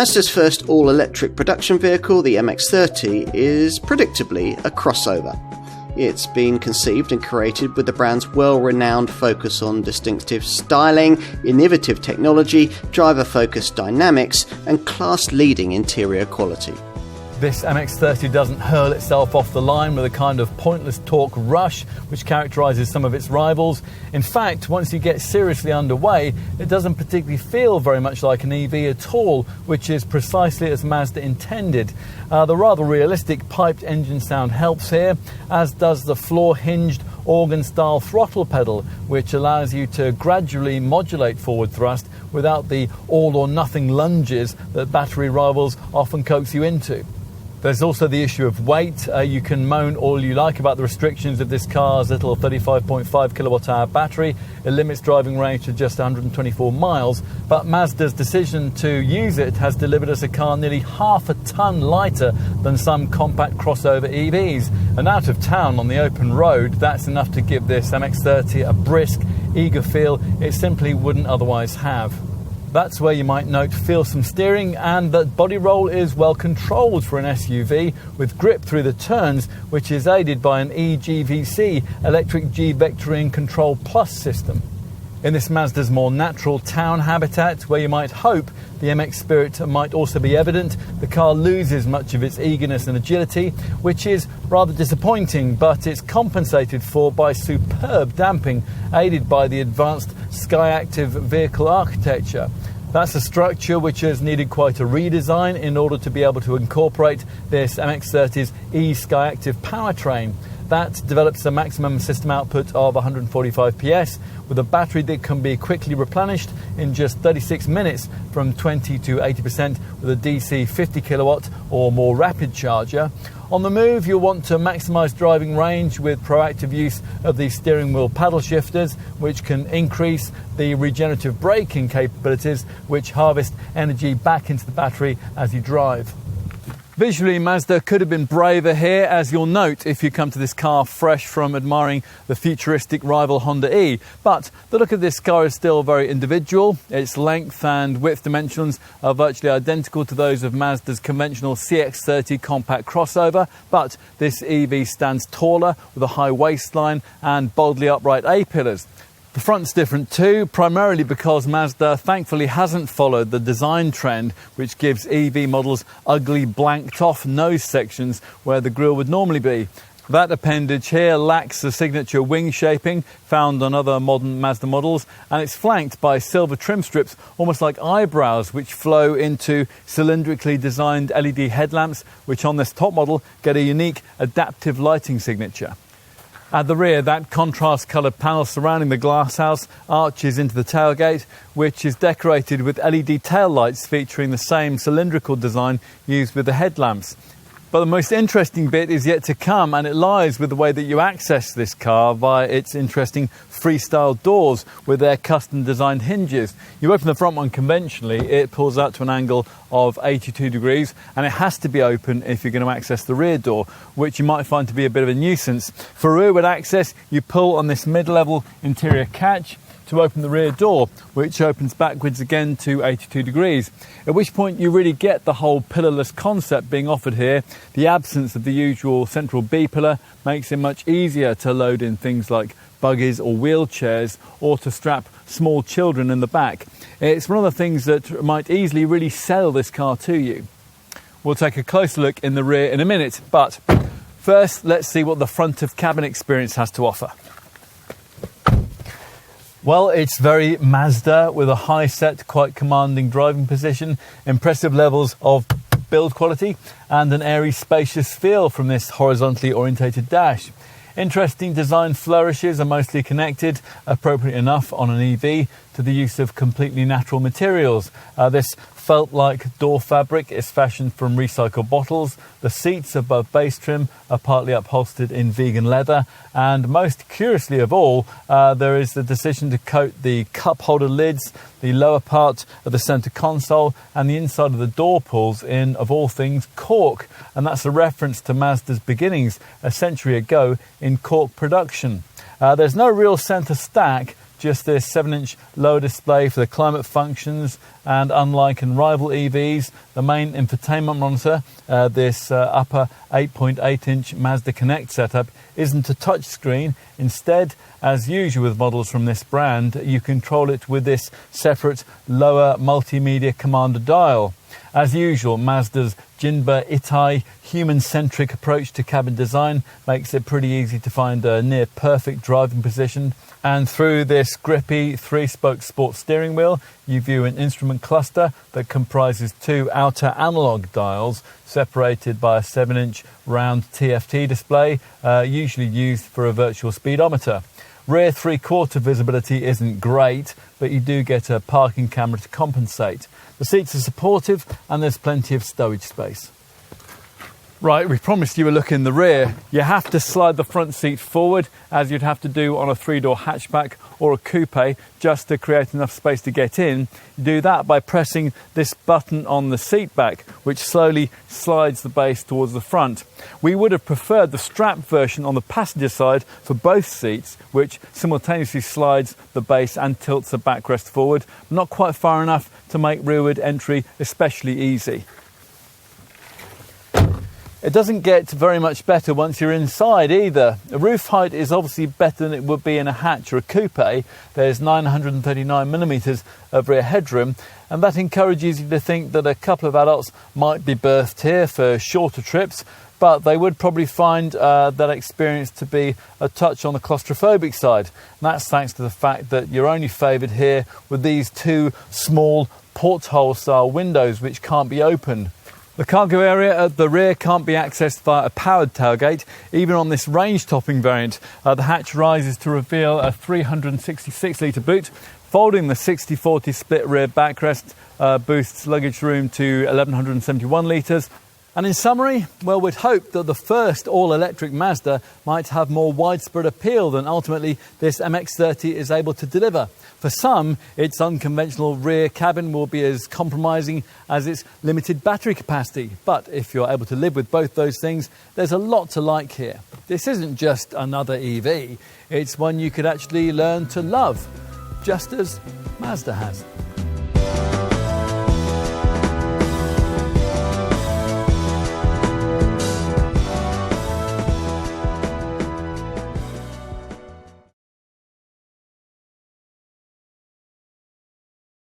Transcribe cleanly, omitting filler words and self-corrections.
Mazda's first all-electric production vehicle, the MX30, is predictably a crossover. It's been conceived and created with the brand's well-renowned focus on distinctive styling, innovative technology, driver-focused dynamics, and class-leading interior quality. This MX30 doesn't hurl itself off the line with a kind of pointless torque rush which characterises some of its rivals. In fact, once you get seriously underway, it doesn't particularly feel very much like an EV at all, which is precisely as Mazda intended. The rather realistic piped engine sound helps here, as does the floor-hinged organ-style throttle pedal, which allows you to gradually modulate forward thrust without the all-or-nothing lunges that battery rivals often coax you into. There's also the issue of weight. You can moan all you like about the restrictions of this car's little 35.5 kilowatt-hour battery. It limits driving range to just 124 miles, but Mazda's decision to use it has delivered us a car nearly half a ton lighter than some compact crossover EVs. And out of town on the open road, that's enough to give this MX30 a brisk, eager feel it simply wouldn't otherwise have. That's where you might note feelsome steering and that body roll is well controlled for an SUV, with grip through the turns, which is aided by an eGVC, Electric G-Vectoring Control Plus system. In this Mazda's more natural town habitat, where you might hope the MX spirit might also be evident, the car loses much of its eagerness and agility, which is rather disappointing, but it's compensated for by superb damping, aided by the advanced Skyactiv vehicle architecture. That's a structure which has needed quite a redesign in order to be able to incorporate this MX30's e-Skyactiv powertrain. That develops a maximum system output of 145 PS with a battery that can be quickly replenished in just 36 minutes from 20 to 80% with a DC 50 kilowatt or more rapid charger. On the move, you'll want to maximise driving range with proactive use of the steering wheel paddle shifters, which can increase the regenerative braking capabilities, which harvest energy back into the battery as you drive. Visually, Mazda could have been braver here, as you'll note if you come to this car fresh from admiring the futuristic rival Honda E. But the look of this car is still very individual. Its length and width dimensions are virtually identical to those of Mazda's conventional CX-30 compact crossover, but this EV stands taller with a high waistline and boldly upright A-pillars. The front's different too, primarily because Mazda thankfully hasn't followed the design trend which gives EV models ugly blanked off nose sections where the grille would normally be. That appendage here lacks the signature wing shaping found on other modern Mazda models, and it's flanked by silver trim strips almost like eyebrows which flow into cylindrically designed LED headlamps, which on this top model get a unique adaptive lighting signature. At the rear, that contrast-coloured panel surrounding the glasshouse arches into the tailgate, which is decorated with LED taillights featuring the same cylindrical design used with the headlamps. But the most interesting bit is yet to come, and it lies with the way that you access this car via its interesting freestyle doors with their custom-designed hinges. You open the front one conventionally, it pulls out to an angle of 82 degrees, and it has to be open if you're going to access the rear door, which you might find to be a bit of a nuisance. For rearward access, you pull on this mid-level interior catch to open the rear door, which opens backwards again to 82 degrees, at which point you really get the whole pillarless concept being offered here. The absence of the usual central B-pillar makes it much easier to load in things like buggies or wheelchairs, or to strap small children in the back. It's one of the things that might easily really sell this car to you. We'll take a closer look in the rear in a minute, but first let's see what the front of cabin experience has to offer. Well, it's very Mazda, with a high set, quite commanding driving position, impressive levels of build quality, and an airy, spacious feel from this horizontally orientated dash. Interesting design flourishes are mostly connected, appropriate enough on an EV, to the use of completely natural materials. This felt-like door fabric is fashioned from recycled bottles. The seats above base trim are partly upholstered in vegan leather, and most curiously of all, there is the decision to coat the cup holder lids, the lower part of the centre console, and the inside of the door pulls in, of all things, cork. And that's a reference to Mazda's beginnings a century ago in cork production. There's no real centre stack, just this 7-inch lower display for the climate functions, and unlike in rival EVs, the main infotainment monitor, this upper 8.8-inch Mazda Connect setup, isn't a touchscreen. Instead, as usual with models from this brand, you control it with this separate lower multimedia commander dial. As usual, Mazda's Jinba Itai human-centric approach to cabin design makes it pretty easy to find a near-perfect driving position. And through this grippy 3-spoke sports steering wheel, you view an instrument cluster that comprises 2 outer analog dials separated by a 7-inch round TFT display, usually used for a virtual speedometer. Rear 3/4 visibility isn't great, but you do get a parking camera to compensate. The seats are supportive and there's plenty of stowage space. Right, we promised you a look in the rear. You have to slide the front seat forward, as you'd have to do on a 3-door hatchback or a coupe, just to create enough space to get in. You do that by pressing this button on the seat back, which slowly slides the base towards the front. We would have preferred the strap version on the passenger side for both seats, which simultaneously slides the base and tilts the backrest forward, not quite far enough to make rearward entry especially easy. It doesn't get very much better once you're inside either. The roof height is obviously better than it would be in a hatch or a coupe. There's 939mm of rear headroom, and that encourages you to think that a couple of adults might be berthed here for shorter trips, but they would probably find that experience to be a touch on the claustrophobic side. And that's thanks to the fact that you're only favoured here with these 2 small porthole-style windows which can't be opened. The cargo area at the rear can't be accessed via a powered tailgate. Even on this range-topping variant, the hatch rises to reveal a 366-litre boot. Folding the 60-40 split rear backrest boosts luggage room to 1,171 litres. And in summary, well, we'd hope that the first all-electric Mazda might have more widespread appeal than ultimately this MX30 is able to deliver. For some, its unconventional rear cabin will be as compromising as its limited battery capacity. But if you're able to live with both those things, there's a lot to like here. This isn't just another EV, it's one you could actually learn to love, just as Mazda has.